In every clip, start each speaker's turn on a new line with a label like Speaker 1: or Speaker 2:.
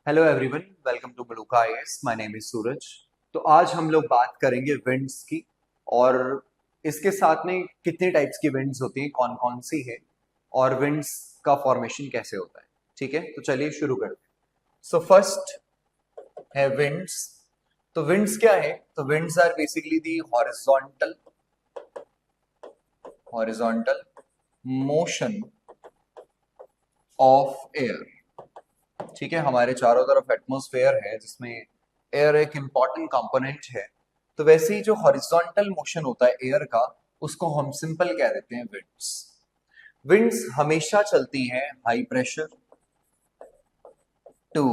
Speaker 1: Hello everyone, welcome to Baluka IAS. My name is Suraj. तो आज हम लोग बात करेंगे विंड्स की, और इसके साथ में कितने टाइप्स की विंड्स होती हैं, कौन कौन सी है, और विंड्स का फॉर्मेशन कैसे होता है। ठीक है, तो चलिए शुरू करते हैं। सो फर्स्ट है विंड्स। तो विंड्स क्या है? तो winds are basically the horizontal motion of air. ठीक है, हमारे चारों तरफ एटमॉस्फेयर है जिसमें एयर एक इंपॉर्टेंट कंपोनेंट है। तो वैसे ही जो हॉरिजॉन्टल मोशन होता है एयर का, उसको हम सिंपल कह देते हैं विंड्स। विंड्स हमेशा चलती हैं high pressure to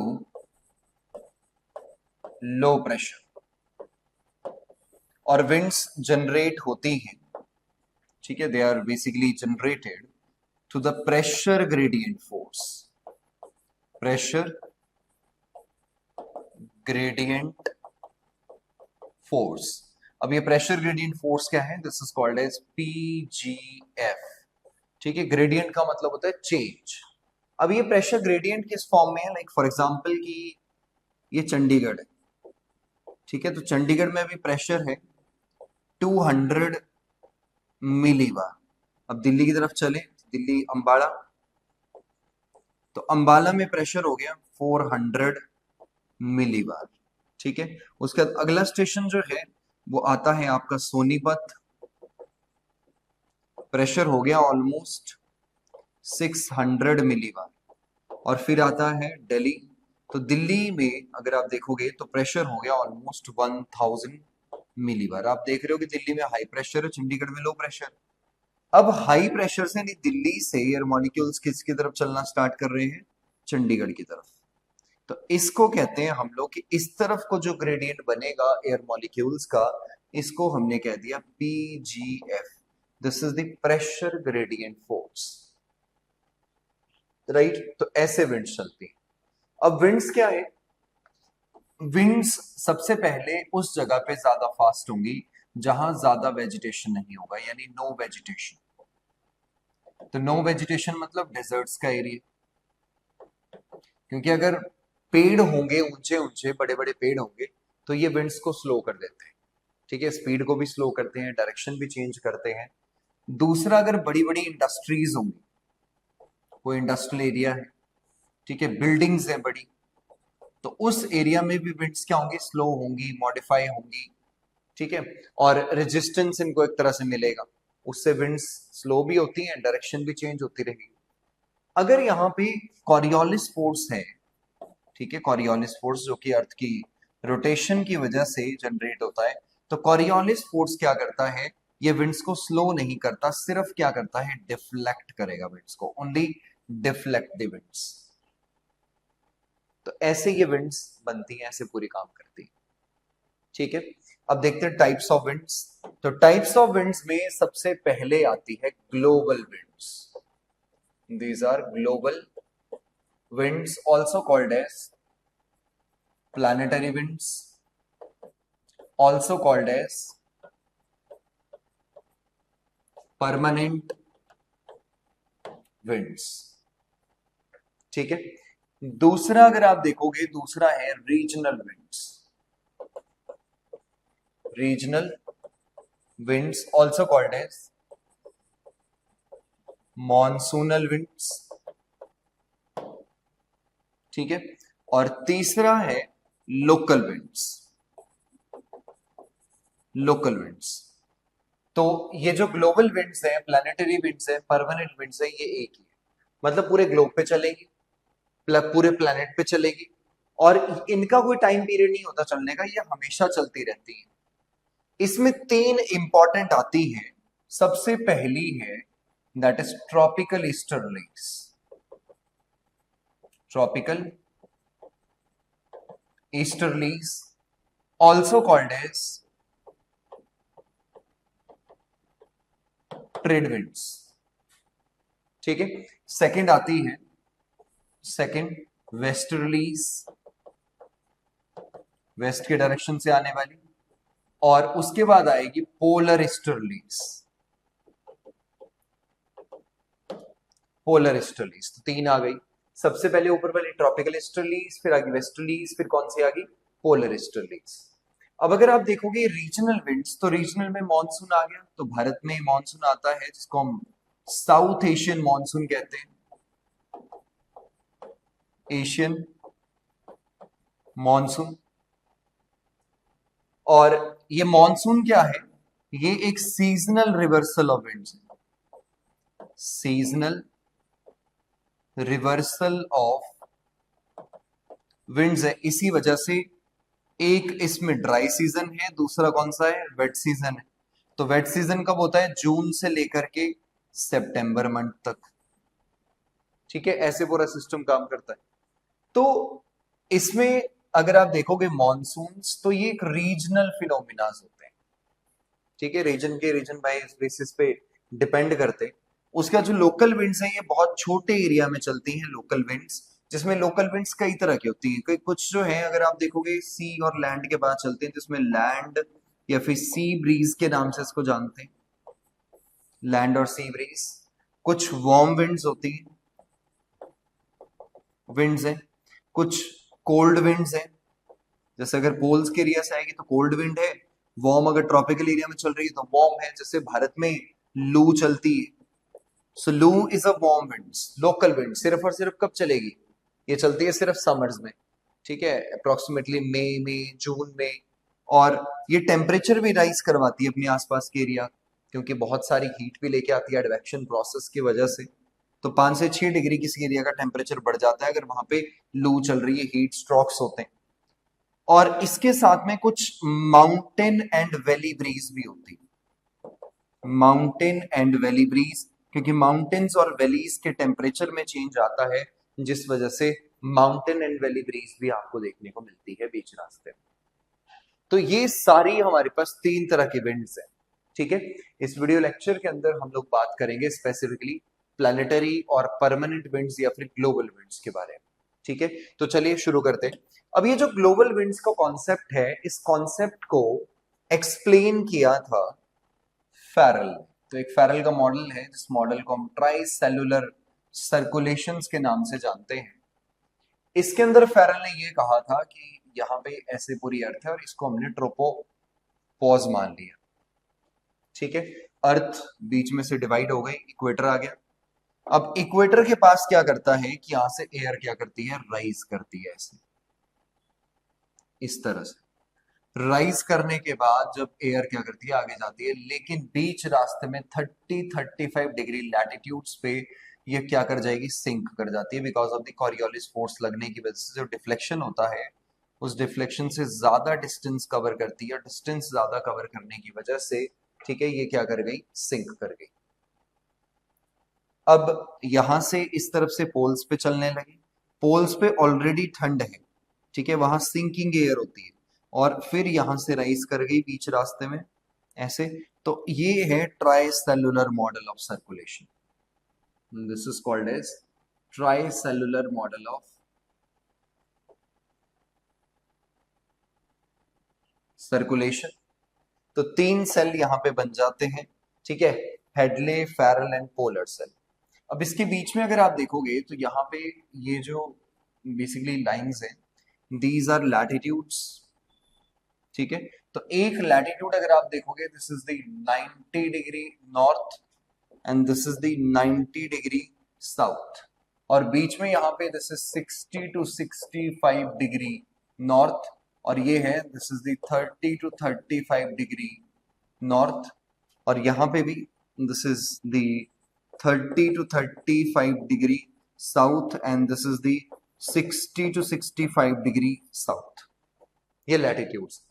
Speaker 1: low pressure, और विंड्स जनरेट होती हैं, ठीक है, they are basically generated through the pressure gradient force. Pressure gradient force. अब ये प्रेशर ग्रेडियंट फोर्स क्या है? This is called as PGF. ठीक है, ग्रेडियंट का मतलब होता है चेंज। अब ये प्रेशर ग्रेडियंट किस फॉर्म में है? लाइक फॉर एग्जांपल कि ये चंडीगढ़ है, ठीक है, तो चंडीगढ़ में भी प्रेशर है 200 मिलीबार। अब दिल्ली की तरफ चले, दिल्ली अंबाला, तो अंबाला में प्रेशर हो गया 400 मिलीबार। ठीक है, उसके बाद अगला स्टेशन जो है वो आता है आपका सोनीपत, प्रेशर हो गया ऑलमोस्ट 600 मिलीबार। और फिर आता है दिल्ली। तो दिल्ली में अगर आप देखोगे तो प्रेशर हो गया ऑलमोस्ट 1000 मिलीबार। आप देख रहे हो कि दिल्ली में हाई प्रेशर है, चंडीगढ़ में लो प्रेशर। अब हाई प्रेशर से नहीं, दिल्ली से एयर मॉलिक्यूल्स किसकी तरफ चलना स्टार्ट कर रहे हैं? चंडीगढ़ की तरफ। तो इसको कहते हैं हम लोग कि इस तरफ को जो ग्रेडियंट बनेगा एयर मॉलिक्यूल्स का, इसको हमने कह दिया PGF. This is the pressure gradient force, right. तो ऐसे विंड्स चलती हैं। अब विंड्स क्या है? विंड्स सबसे पहले उस जगह पे ज्यादा फास्ट होंगी जहां ज्यादा वेजिटेशन नहीं होगा, यानी नो वेजिटेशन। तो नो वेजिटेशन मतलब डेजर्ट्स का एरिया, क्योंकि अगर पेड़ होंगे, ऊंचे ऊंचे बड़े बड़े पेड़ होंगे, तो ये विंड्स को स्लो कर देते हैं। ठीक है, स्पीड को भी स्लो करते हैं, डायरेक्शन भी चेंज करते हैं। दूसरा, अगर बड़ी बड़ी इंडस्ट्रीज होंगी, कोई इंडस्ट्रियल एरिया है, ठीक है, बिल्डिंग्स है बड़ी, तो उस एरिया में भी विंड्स क्या होंगी? स्लो होंगी, मॉडिफाई होंगी। ठीक है, और रेजिस्टेंस इनको एक तरह से मिलेगा, उससे विंड्स स्लो भी होती हैं, डायरेक्शन भी चेंज होती रहेगी। अगर यहाँ पे कॉरियोलिस फोर्स है, ठीक है, कॉरियोलिस फोर्स जो कि अर्थ की रोटेशन की वजह से जनरेट होता है, तो कॉरियोलिस फोर्स क्या करता है? ये विंड्स को स्लो नहीं करता, सिर्फ क्या करता है? डिफ्लेक्ट करेगा विंड्स को, ओनली डिफ्लेक्ट द विंड्स। तो ऐसे ये विंड्स बनती हैं, ऐसे पूरी काम करती हैं। ठीक है, अब देखते हैं टाइप्स ऑफ विंड्स। तो टाइप्स ऑफ विंड्स में सबसे पहले आती है global winds. These are global winds, also called as planetary winds, also called as permanent winds। ठीक है, दूसरा अगर आप देखोगे, दूसरा है regional winds. Regional winds also called as monsoonal winds। ठीक है, और तीसरा है लोकल विंड्स। Local winds. तो ये जो ग्लोबल विंड्स है, प्लानिटरी विंड्स है, परमानेंट विंड्स है, ये एक ही है, मतलब पूरे ग्लोब पे चलेगी, पूरे प्लेनेट पे चलेगी, और इनका कोई टाइम पीरियड नहीं होता चलने का, ये हमेशा चलती रहती है। इसमें तीन इंपॉर्टेंट आती हैं। सबसे पहली है that is tropical easterlies. Tropical easterlies also called as trade winds. ठीक है, सेकंड आती है, सेकंड वेस्टर्लीज, वेस्ट के डायरेक्शन से आने वाली, और उसके बाद आएगी पोलर ईस्टर्लीज। पोलर ईस्टर्लीज, तो तीन आ गई। सबसे पहले ऊपर वाली ट्रॉपिकल ईस्टर्लीज, फिर आगे वेस्टर्लीज, फिर कौन सी आ गई, पोलर ईस्टर्लीज। अब अगर आप देखोगे रीजनल विंड्स, तो रीजनल में मॉनसून आ गया, तो भारत में मॉनसून आता है जिसको हम साउथ एशियन मॉनसून कहते हैं, एशियन मॉनसून। और ये मॉनसून क्या है, ये एक सीजनल रिवर्सल ऑफ विंड्स है, सीजनल रिवर्सल ऑफ विंड्स है। इसी वजह से एक इसमें ड्राई सीजन है, दूसरा कौन सा है, वेट सीजन है। तो वेट सीजन कब होता है, जून से लेकर के सितंबर मंथ तक, ठीक है, ऐसे पूरा सिस्टम काम करता है। तो इसमें अगर आप देखोगे मॉनसून्स, तो ये एक रीजनल फिनोमिनाज होते हैं, ठीक है, रीजन के रीजन बाय बेसिस पे डिपेंड करते हैं। उसका जो लोकल विंड्स हैं, ये बहुत छोटे एरिया में चलती हैं लोकल विंड्स, जिसमें लोकल विंड्स कई तरह की होती हैं। कुछ जो है अगर आप देखोगे सी और लैंड के बाद चलते हैं, जिसमें लैंड या फिर सी ब्रीज के नाम से इसको जानते हैं, लैंड और सी ब्रीज। कुछ वार्म विंड्स होती हैं, विंड्स हैं, कुछ कोल्ड विंड्स हैं, जैसे अगर पोल्स के एरिया से आएगी तो कोल्ड विंड है, वार्म अगर ट्रॉपिकल एरिया में चल रही है तो वार्म है, जैसे भारत में लू चलती है। सो लू is a warm wind, local wind. सिर्फ और सिर्फ कब चलेगी, ये चलती है सिर्फ समर्स में, ठीक है, अप्रोक्सीमेटली मई में, जून में। और ये टेम्परेचर भी राइज करवाती है अपने आसपास के एरिया, क्योंकि बहुत सारी हीट भी लेके आती है एडवेक्शन प्रोसेस की वजह से। तो 5 से 6 डिग्री किसी एरिया का टेम्परेचर बढ़ जाता है अगर वहां पे लू चल रही है, हीट स्ट्रोक्स होते हैं। और इसके साथ में कुछ माउंटेन एंड वैली ब्रीज भी होती है, माउंटेन एंड वैली ब्रीज, क्योंकि माउंटेन्स और वैलीज के टेम्परेचर में चेंज आता है, जिस वजह से माउंटेन एंड वैली ब्रीज भी आपको देखने को मिलती है बीच रास्ते में। तो ये सारी हमारे पास 3 तरह की विंड्स हैं, ठीक है। इस वीडियो लेक्चर के अंदर हम लोग बात करेंगे स्पेसिफिकली प्लैनेटरी और परमानेंट विंड्स या फिर ग्लोबल विंड्स के बारे में, ठीक है। तो चलिए शुरू करते हैं। अब ये जो ग्लोबल विंड्स का कॉन्सेप्ट है, इस कॉन्सेप्ट को एक्सप्लेन किया था फैरल। तो एक फैरल का मॉडल है, जिस मॉडल को हम ट्राई सेलुलर सर्कुलेशंस के नाम से जानते हैं। इसके अंदर फैरल ने ये कहा था कि यहाँ पे ऐसे पूरी अर्थ है और इसको हमने ट्रोपोपॉज मान लिया, ठीक है। अर्थ बीच में से डिवाइड हो गई, इक्वेटर आ गया। अब इक्वेटर के पास क्या करता है कि यहां से एयर क्या करती है, राइज करती है, ऐसे इस तरह से राइज करने के बाद जब एयर क्या करती है, आगे जाती है, लेकिन बीच रास्ते में 30-35 डिग्री लैटिट्यूड्स पे ये क्या कर जाएगी, सिंक कर जाती है, because of the Coriolis force लगने की वजह से जो डिफ्लेक्शन होता है, उस डिफ्लेक्शन से ज्यादा डिस्टेंस कवर करती है, डिस्टेंस ज्यादा कवर करने की वजह से, ठीक है, ये क्या कर गई, सिंक कर गई। अब यहां से इस तरफ से पोल्स पे चलने लगी, पोल्स पे ऑलरेडी ठंड है, ठीक है, वहां सिंकिंग एयर होती है, और फिर यहां से राइज कर गई बीच रास्ते में ऐसे। तो ये है tricellular model of circulation, this is called as tricellular model of circulation. तो 3 सेल यहां पे बन जाते हैं, ठीक है, Hadley, Ferrel and polar cell. अब इसके बीच में अगर आप देखोगे तो यहाँ पे ये जो बेसिकली लाइंस हैं, दीज आर लैटिट्यूड्स, ठीक है। तो एक लैटिट्यूड अगर आप देखोगे, this is the 90 degree north and this is the 90 degree south, और बीच में यहाँ पे दिस इज 60-65 डिग्री नॉर्थ, और ये है this is the 30-35 degree north, और यहाँ पे भी this is the 30-35 degree south and this is the 60-65 degree south, ये लैटिट्यूड्स।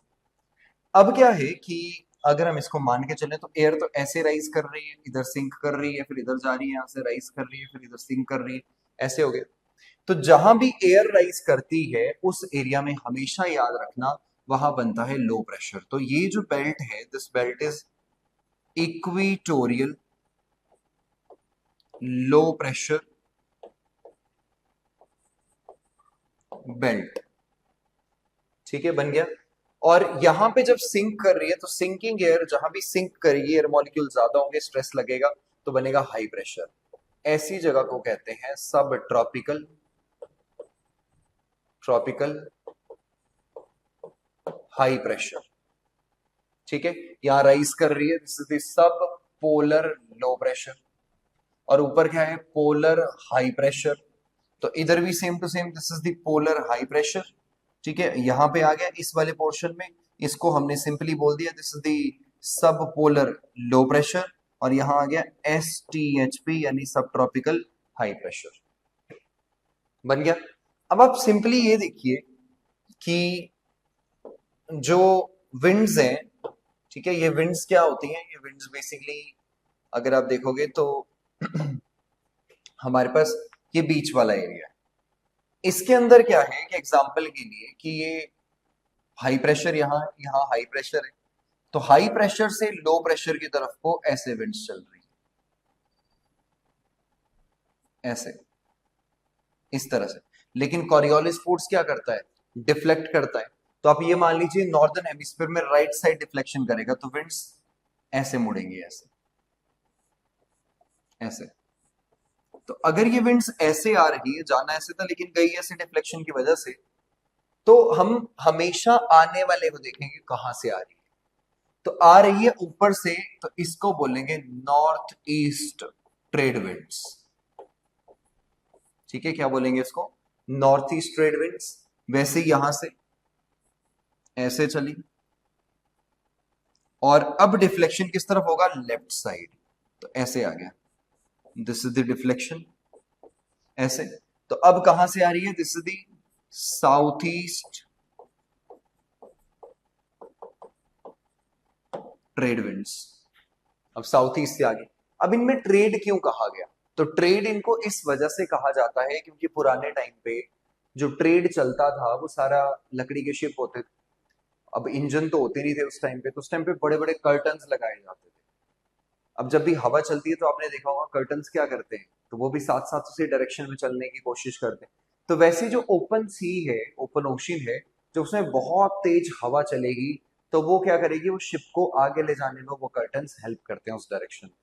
Speaker 1: अब क्या है कि अगर हम इसको मान के चले तो एयर तो ऐसे राइज कर रही है, इधर सिंक कर रही है, फिर इधर जा रही है, यहां से राइज कर रही है, फिर इधर सिंक कर रही है, ऐसे हो गया। तो जहां भी एयर राइज करती है उस एरिया में हमेशा याद रखना वहां बनता है लो प्रेशर। तो ये जो बेल्ट है, this belt is equatorial low pressure belt, ठीक है, बन गया। और यहां पे जब सिंक कर रही है तो सिंकिंग एयर जहां भी सिंक करेगी, एयर मॉलिक्यूल ज्यादा होंगे, स्ट्रेस लगेगा, तो बनेगा हाई प्रेशर। ऐसी जगह को कहते हैं सब ट्रॉपिकल ट्रॉपिकल हाई प्रेशर, ठीक है, यहां राइज कर रही है, this is the sub polar low pressure, और ऊपर क्या है, पोलर हाई प्रेशर। तो इधर भी same to same, this is the polar high pressure, ठीक है। यहां पे आ गया इस वाले पोर्शन में, इसको हमने सिंपली बोल दिया this is the sub polar low pressure, और यहां आ गया STHP यानी सब ट्रॉपिकल हाई प्रेशर, बन गया। अब आप सिंपली ये देखिए कि जो विंड्स हैं, ठीक है, ये विंड्स क्या होती हैं, ये विंड्स बेसिकली अगर आप देखोगे तो हमारे पास ये बीच वाला एरिया है, इसके अंदर क्या है कि एग्जांपल के लिए कि ये हाई प्रेशर यहाँ है, यहाँ हाई प्रेशर है, तो हाई प्रेशर से लो प्रेशर की तरफ को ऐसे विंड्स चल रही है, ऐसे, इस तरह से। लेकिन कॉरियोलिस फोर्स क्या करता है, डिफ्लेक्ट करता है। तो आप ये मान लीजिए नॉर्दर्न हेमिस्फीयर में राइट साइड डिफ्लेक्शन करेगा, तो विंड्स ऐसे मुड़ेंगे, ऐसे ऐसे। तो अगर ये विंड्स ऐसे आ रही है, जाना ऐसे था लेकिन गई ऐसे डिफ्लेक्शन की वजह से, तो हम हमेशा आने वाले को देखेंगे कहां से आ रही है। तो आ रही है ऊपर से, तो इसको बोलेंगे नॉर्थ ईस्ट ट्रेड विंड्स, ठीक है, क्या बोलेंगे इसको, नॉर्थ ईस्ट ट्रेड विंड्स। वैसे यहां से ऐसे चली, और अब डिफ्लेक्शन किस तरफ होगा, लेफ्ट साइड, तो ऐसे आ गया, दिस इज द डिफ्लेक्शन, ऐसे। तो अब कहां से आ रही है, this is the south east trade winds. अब साउथ ईस्ट से आ गई। अब इनमें ट्रेड क्यों कहा गया, तो ट्रेड इनको इस वजह से कहा जाता है क्योंकि पुराने टाइम पे जो ट्रेड चलता था वो सारा लकड़ी के शिप होते थे। अब इंजन तो होते नहीं थे उस टाइम पे, तो उस टाइम पे बड़े बड़े कर्टन्स लगाए जाते थे। अब जब भी हवा चलती है तो आपने देखा होगा कर्टन्स क्या करते हैं, तो वो भी साथ साथ उसी डायरेक्शन में चलने की कोशिश करते हैं। तो वैसे जो ओपन सी है, ओपन ओशन है, जब उसमें बहुत तेज हवा चलेगी तो वो क्या करेगी, वो शिप को आगे ले जाने में वो कर्टन्स हेल्प करते हैं उस डायरेक्शन में।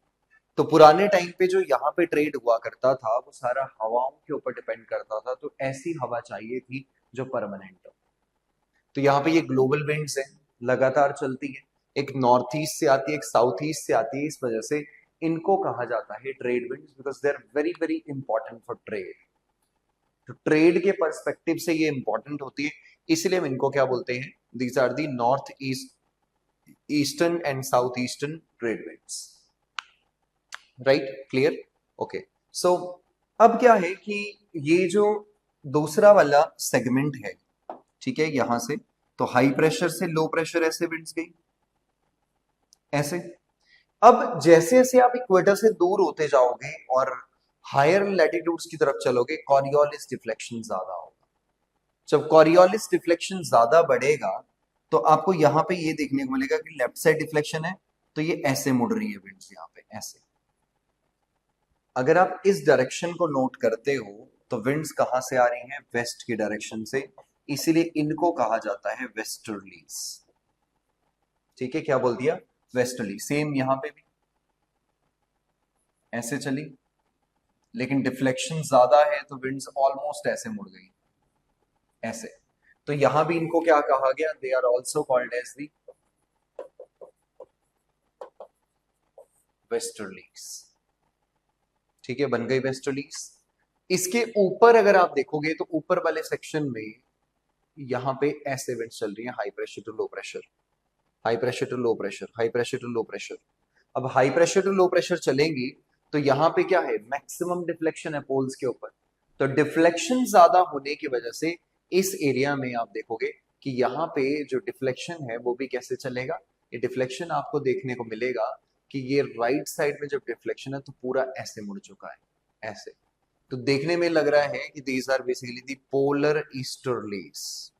Speaker 1: तो पुराने टाइम पे जो यहाँ पे ट्रेड हुआ करता था वो सारा हवाओं के ऊपर डिपेंड करता था, तो ऐसी हवा चाहिए थी जो परमानेंट हो। तो यहाँ पे ये ग्लोबल विंड्स है, लगातार चलती है, एक नॉर्थ ईस्ट से आती है, एक साउथ ईस्ट से आती है, इस वजह से इनको कहा जाता है trade winds, because they are very very important for trade. तो ट्रेड के पर्सपेक्टिव से ये इंपॉर्टेंट होती है, इसलिए हम इनको क्या बोलते हैं, these are the north east, eastern and south eastern trade winds, right, clear, okay. So अब क्या है कि ये जो दूसरा वाला सेगमेंट है, ठीक है, यहां से तो हाई प्रेशर से लो प्रेशर ऐसे विंड्स गई, ऐसे। अब जैसे जैसे आप इक्वेटर से दूर होते जाओगे और हायर लैटिट्यूड्स की तरफ चलोगे, कॉरियोलिस डिफ्लेक्शन ज्यादा होगा। जब कॉरियोलिस डिफ्लेक्शन ज्यादा बढ़ेगा तो आपको यहां पे ये देखने को मिलेगा कि लेफ्ट साइड डिफ्लेक्शन है, तो ये ऐसे मुड़ रही है विंड्स यहां पे, ऐसे। अगर आप इस डायरेक्शन को नोट करते हो तो विंड्स कहां से आ रही हैं, वेस्ट की डायरेक्शन से, इसीलिए इनको कहा जाता है वेस्टर्लीज, ठीक है, क्या बोल दिया, वेस्टर्ली। सेम यहां पे भी ऐसे चली, लेकिन डिफ्लेक्शन ज्यादा है तो विंड्स ऑलमोस्ट ऐसे मुड़ गई, ऐसे। तो यहां भी इनको क्या कहा गया, they are also called as the westerlies, ठीक है, बन गई वेस्टर्लीज। इसके ऊपर अगर आप देखोगे तो ऊपर वाले सेक्शन में यहां पे ऐसे विंड्स चल रही हैं, high pressure to low pressure, high pressure to low pressure, high pressure to low pressure. अब high pressure to low pressure चलेंगी तो यहाँ पे क्या है, मैक्सिमम डिफ्लेक्शन है पोल्स के ऊपर। तो डिफ्लेक्शन ज्यादा होने की वजह से इस एरिया में आप देखोगे कि यहाँ पे जो डिफ्लेक्शन है वो भी कैसे चलेगा, ये डिफ्लेक्शन आपको देखने को मिलेगा कि ये राइट साइड में जब डिफ्लेक्शन है तो पूरा ऐसे मुड़ चुका है, ऐसे। तो देखने में लग रहा है कि these are basically the polar easterlies,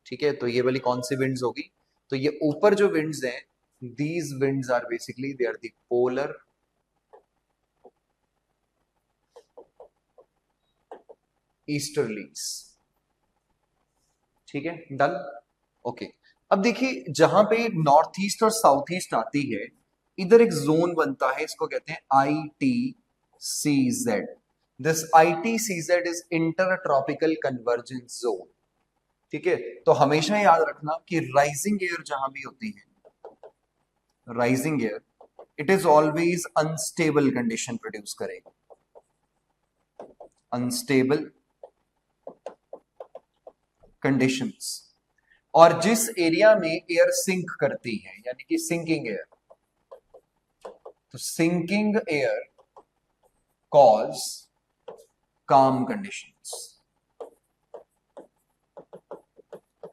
Speaker 1: ठीक है। तो ये वाली कौन सी विंड्स होगी, तो ये ऊपर जो विंड्स हैं, these winds are basically they are the polar easterlies, ठीक है, डन, ओके। अब देखिए जहां पे नॉर्थ ईस्ट और साउथ ईस्ट आती है, इधर एक जोन बनता है, इसको कहते हैं ITCZ। This ITCZ is inter tropical convergence zone, ठीक है, तो हमेशा याद रखना कि राइजिंग एयर जहां भी होती है, rising air, it is always unstable condition produce करेगी, अनस्टेबल कंडीशंस। और जिस एरिया में एयर सिंक करती है, यानी कि सिंकिंग एयर, तो सिंकिंग एयर कॉज काम कंडीशंस,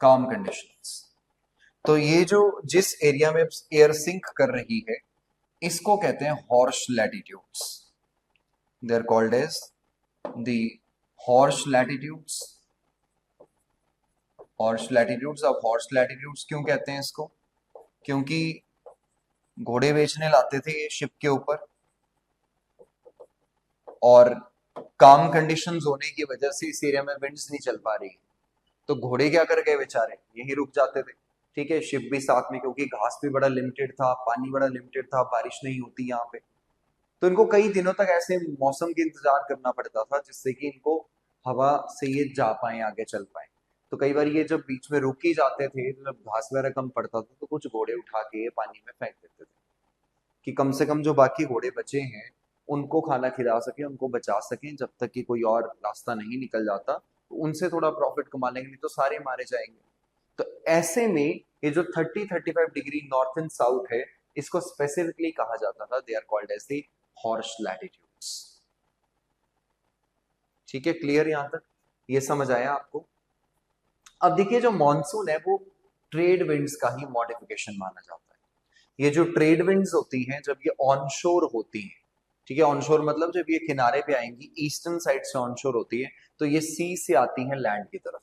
Speaker 1: काम कंडीशंस। तो ये जो जिस एरिया में एयर सिंक कर रही है, इसको कहते हैं horse latitudes, they are called as the horse latitudes. Horse latitudes, अब हॉर्श लैटिट्यूड्स क्यों कहते हैं इसको? क्योंकि घोड़े बेचने लाते थे ये शिप के ऊपर, और काम कंडीशंस होने की वजह से इस एरिया में विंड्स नहीं चल पा रही, तो घोड़े क्या कर गए बेचारे, यही रुक जाते थे। ठीक है, शिप भी साथ में, क्योंकि घास भी बड़ा लिमिटेड था, पानी बड़ा लिमिटेड था, बारिश नहीं होती यहाँ पे, तो इनको कई दिनों तक ऐसे मौसम के इंतजार करना पड़ता था जिससे कि इनको हवा से ये जा पाए, आगे चल पाए। तो कई बार ये जब बीच में रुक ही जाते थे, तो जब घास वगैरह कम पड़ता था, तो कुछ घोड़े उठा के ये पानी में फेंक देते थे कि कम से कम जो बाकी घोड़े बचे हैं उनको खाना खिला सके, उनको बचा सकें, जब तक कि कोई और रास्ता नहीं निकल जाता, तो उनसे थोड़ा प्रॉफिट कमा लेंगे, नहीं तो सारे मारे जाएंगे। तो ऐसे में ये जो 30-35 डिग्री नॉर्थ एंड साउथ है, इसको स्पेसिफिकली कहा जाता था, they are called as the horse latitudes. ठीक है, क्लियर यहां तक, ये समझ आया आपको? अब देखिए, जो मॉनसून है वो ट्रेड विंड्स का ही मॉडिफिकेशन माना जाता है। ये जो ट्रेड विंड्स होती हैं, जब ये ऑनशोर होती हैं, ठीक है, ऑनशोर मतलब जब ये किनारे पे आएंगी, ईस्टर्न साइड से ऑनशोर होती है, तो ये सी से आती हैं लैंड की तरफ।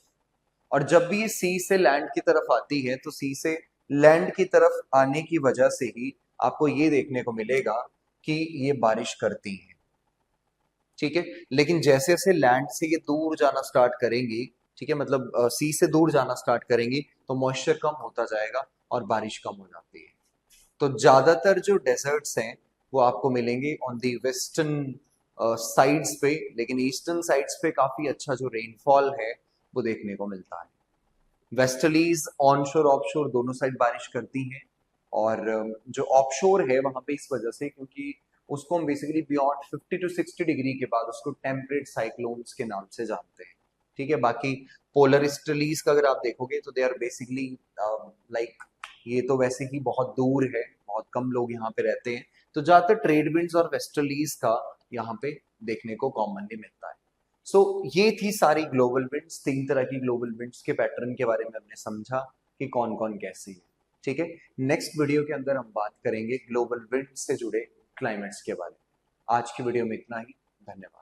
Speaker 1: और जब भी ये सी से लैंड की तरफ आती है, तो सी से लैंड की तरफ आने की वजह से ही आपको ये देखने को मिलेगा कि ये बारिश करती है। ठीक है, लेकिन जैसे जैसे लैंड से ये दूर जाना स्टार्ट करेंगी, ठीक है, मतलब सी से दूर जाना स्टार्ट करेंगी, तो मॉइस्चर कम होता जाएगा और बारिश कम हो जाती है। तो ज्यादातर जो डेजर्ट्स हैं वो आपको मिलेंगे ऑन दी वेस्टर्न साइड्स पे, लेकिन ईस्टर्न साइड्स पे काफी अच्छा जो रेनफॉल है वो देखने को मिलता है। वेस्टर्लीज ऑनशोर ऑफशोर दोनों साइड बारिश करती हैं, और जो ऑफशोर है वहां पे इस वजह से, क्योंकि उसको हम बेसिकली बियॉन्ड 50 to 60 डिग्री के बाद उसको टेम्परेट साइक्लोन्स के नाम से जानते हैं। ठीक है, बाकी पोलर ईस्टर्लीज का अगर आप देखोगे तो दे आर बेसिकली लाइक, ये तो वैसे ही बहुत दूर है, बहुत कम लोग यहाँ पे रहते हैं, तो ज्यादातर ट्रेड विंड्स और वेस्टर्लीज का यहाँ पे देखने को कॉमनली मिलता है। सो ये थी सारी ग्लोबल विंड्स, 3 तरह की ग्लोबल विंड्स के पैटर्न के बारे में हमने समझा कि कौन कौन कैसी है। ठीक है, नेक्स्ट वीडियो के अंदर हम बात करेंगे ग्लोबल विंड से जुड़े क्लाइमेट्स के बारे में। आज की वीडियो में इतना ही, धन्यवाद।